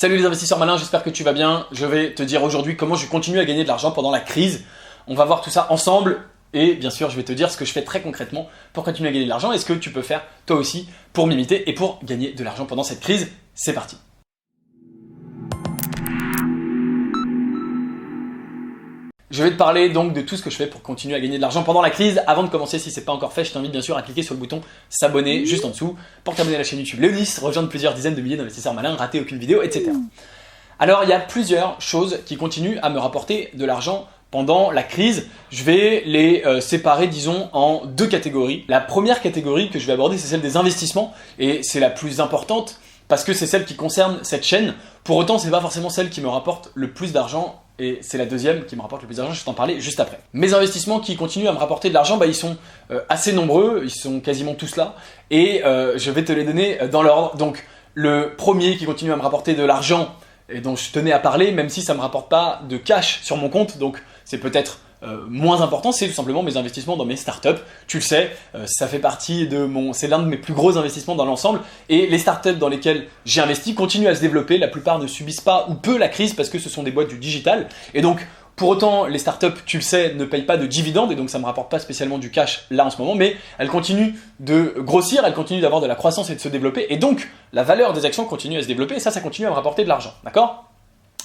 Salut les investisseurs malins, j'espère que tu vas bien. Je vais te dire aujourd'hui comment je continue à gagner de l'argent pendant la crise. On va voir tout ça ensemble et bien sûr je vais te dire ce que je fais très concrètement pour continuer à gagner de l'argent et ce que tu peux faire toi aussi pour m'imiter et pour gagner de l'argent pendant cette crise. C'est parti. Je vais te parler donc de tout ce que je fais pour continuer à gagner de l'argent pendant la crise. Avant de commencer, si ce n'est pas encore fait, je t'invite bien sûr à cliquer sur le bouton s'abonner juste en dessous pour t'abonner à la chaîne YouTube Léonis, rejoindre plusieurs dizaines de milliers d'investisseurs malins, rater aucune vidéo, etc. Alors il y a plusieurs choses qui continuent à me rapporter de l'argent pendant la crise. Je vais les séparer, disons, en deux catégories. La première catégorie que je vais aborder, c'est celle des investissements et c'est la plus importante parce que c'est celle qui concerne cette chaîne. Pour autant, c'est pas forcément celle qui me rapporte le plus d'argent. Et c'est la deuxième qui me rapporte le plus d'argent, je vais t'en parler juste après. Mes investissements qui continuent à me rapporter de l'argent, ils sont assez nombreux, ils sont quasiment tous là, et je vais te les donner dans l'ordre. Donc le premier qui continue à me rapporter de l'argent, et dont je tenais à parler, même si ça ne me rapporte pas de cash sur mon compte, donc c'est peut-être moins important, c'est tout simplement mes investissements dans mes startups. Tu le sais, ça fait partie c'est l'un de mes plus gros investissements dans l'ensemble. Et les startups dans lesquelles j'ai investi continuent à se développer. La plupart ne subissent pas ou peu la crise parce que ce sont des boîtes du digital. Et donc, pour autant, les startups, tu le sais, ne payent pas de dividendes et donc ça ne me rapporte pas spécialement du cash là en ce moment, mais elles continuent de grossir, elles continuent d'avoir de la croissance et de se développer. Et donc, la valeur des actions continue à se développer et ça continue à me rapporter de l'argent. D'accord ?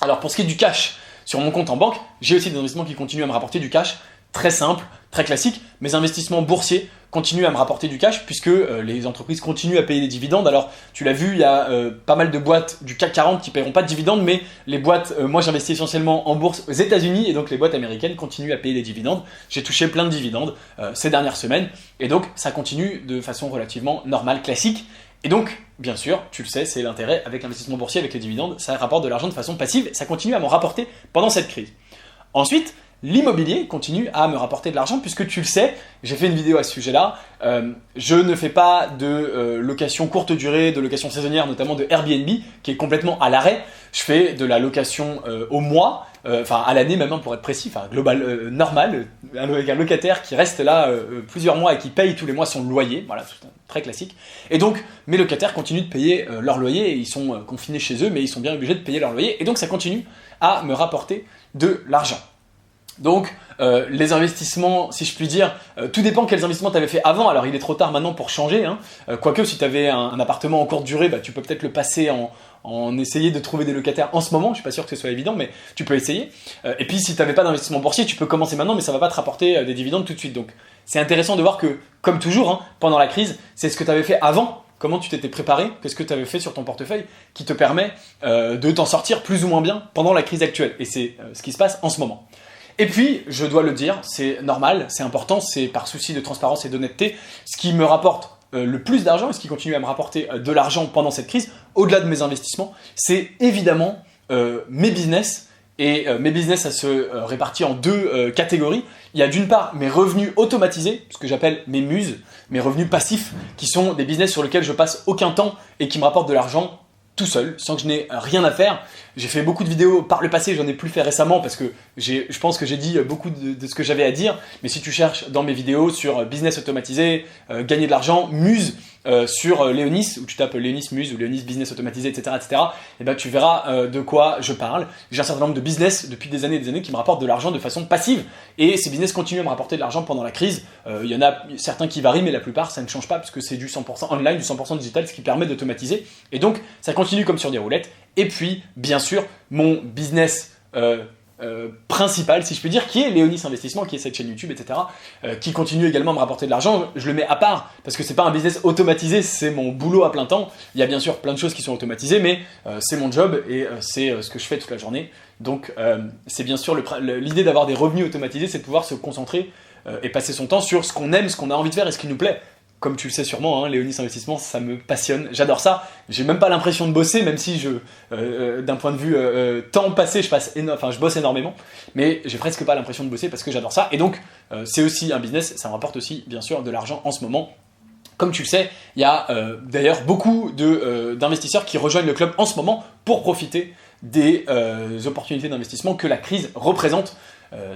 Alors, pour ce qui est du cash, sur mon compte en banque, j'ai aussi des investissements qui continuent à me rapporter du cash, très simple, très classique. Mes investissements boursiers continuent à me rapporter du cash puisque les entreprises continuent à payer des dividendes. Alors tu l'as vu, il y a pas mal de boîtes du CAC 40 qui ne paieront pas de dividendes, mais les boîtes, moi j'investis essentiellement en bourse aux États-Unis et donc les boîtes américaines continuent à payer des dividendes. J'ai touché plein de dividendes ces dernières semaines et donc ça continue de façon relativement normale, classique. Et donc, bien sûr, tu le sais, c'est l'intérêt avec l'investissement boursier, avec les dividendes, ça rapporte de l'argent de façon passive, ça continue à m'en rapporter pendant cette crise. Ensuite, l'immobilier continue à me rapporter de l'argent puisque tu le sais, j'ai fait une vidéo à ce sujet-là, je ne fais pas de location courte durée, de location saisonnière, notamment de Airbnb, qui est complètement à l'arrêt. Je fais de la location au mois, à l'année même pour être précis, global, normal, avec un locataire qui reste là plusieurs mois et qui paye tous les mois son loyer, voilà, très classique. Et donc mes locataires continuent de payer leur loyer, et ils sont confinés chez eux, mais ils sont bien obligés de payer leur loyer, et donc ça continue à me rapporter de l'argent. Donc les investissements, si je puis dire, tout dépend quels investissements tu avais fait avant. Alors il est trop tard maintenant pour changer, hein. Quoique si tu avais un appartement en courte durée, tu peux peut-être le passer en essayer de trouver des locataires en ce moment. Je suis pas sûr que ce soit évident, mais tu peux essayer. Et puis si tu n'avais pas d'investissement boursier, tu peux commencer maintenant, mais ça va pas te rapporter des dividendes tout de suite. Donc c'est intéressant de voir que, comme toujours, hein, pendant la crise, c'est ce que tu avais fait avant. Comment tu t'étais préparé, qu'est-ce que tu avais fait sur ton portefeuille qui te permet de t'en sortir plus ou moins bien pendant la crise actuelle. Et c'est ce qui se passe en ce moment. Et puis, je dois le dire, c'est normal, c'est important, c'est par souci de transparence et d'honnêteté, ce qui me rapporte le plus d'argent et ce qui continue à me rapporter de l'argent pendant cette crise, au-delà de mes investissements, c'est évidemment mes business. Et mes business, ça se répartit en deux catégories. Il y a d'une part mes revenus automatisés, ce que j'appelle mes muses, mes revenus passifs, qui sont des business sur lesquels je passe aucun temps et qui me rapportent de l'argent tout seul, sans que je n'ai rien à faire. J'ai fait beaucoup de vidéos par le passé, j'en ai plus fait récemment parce que je pense que j'ai dit beaucoup de ce que j'avais à dire. Mais si tu cherches dans mes vidéos sur business automatisé, gagner de l'argent, muse, sur Léonis, où tu tapes Léonis Muse ou Léonis Business Automatisé, etc., et ben tu verras de quoi je parle. J'ai un certain nombre de business depuis des années et des années qui me rapportent de l'argent de façon passive. Et ces business continuent à me rapporter de l'argent pendant la crise. Il y en a certains qui varient, mais la plupart, ça ne change pas parce que c'est du 100% online, du 100% digital, ce qui permet d'automatiser. Et donc, ça continue comme sur des roulettes. Et puis, bien sûr, mon business principal, si je puis dire, qui est Léonis Investissement, qui est cette chaîne YouTube, etc., qui continue également à me rapporter de l'argent. Je le mets à part parce que c'est pas un business automatisé, c'est mon boulot à plein temps. Il y a bien sûr plein de choses qui sont automatisées, mais c'est mon job et c'est ce que je fais toute la journée. Donc c'est bien sûr l'idée d'avoir des revenus automatisés, c'est de pouvoir se concentrer et passer son temps sur ce qu'on aime, ce qu'on a envie de faire et ce qui nous plaît. Comme tu le sais sûrement, hein, Léonis Investissement, ça me passionne, j'adore ça. J'ai même pas l'impression de bosser, même si d'un point de vue temps passé, je bosse énormément, mais j'ai presque pas l'impression de bosser parce que j'adore ça. Et donc, c'est aussi un business, ça me rapporte aussi, bien sûr, de l'argent en ce moment. Comme tu le sais, il y a d'ailleurs beaucoup d'investisseurs qui rejoignent le club en ce moment pour profiter des opportunités d'investissement que la crise représente.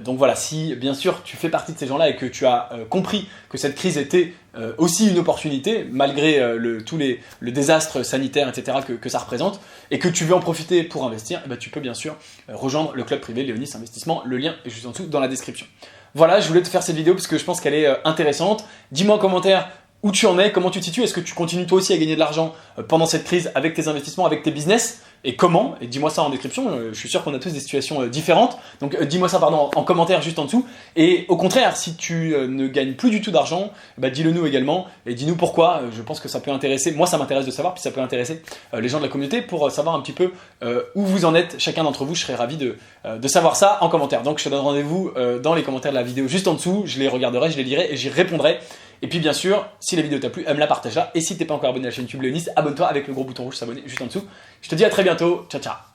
Donc voilà, si bien sûr tu fais partie de ces gens-là et que tu as compris que cette crise était aussi une opportunité, malgré le désastre sanitaire, etc. que ça représente, et que tu veux en profiter pour investir, tu peux bien sûr rejoindre le club privé Léonis Investissement, le lien est juste en dessous dans la description. Voilà, je voulais te faire cette vidéo parce que je pense qu'elle est intéressante. Dis-moi en commentaire où tu en es, comment tu te situes, est-ce que tu continues toi aussi à gagner de l'argent pendant cette crise avec tes investissements, avec tes business, et comment? Et dis-moi ça en description, je suis sûr qu'on a tous des situations différentes, donc dis-moi ça en commentaire juste en dessous, et au contraire, si tu ne gagnes plus du tout d'argent, dis-le nous également, et dis-nous pourquoi, je pense que ça peut intéresser, moi ça m'intéresse de savoir, puis ça peut intéresser les gens de la communauté pour savoir un petit peu où vous en êtes, chacun d'entre vous, je serais ravi de savoir ça en commentaire. Donc je te donne rendez-vous dans les commentaires de la vidéo juste en dessous, je les regarderai, je les lirai et j'y répondrai. Et puis bien sûr, si la vidéo t'a plu, aime-la, partage-la. Et si t'es pas encore abonné à la chaîne YouTube Léonis, abonne-toi avec le gros bouton rouge s'abonner juste en dessous. Je te dis à très bientôt, ciao ciao.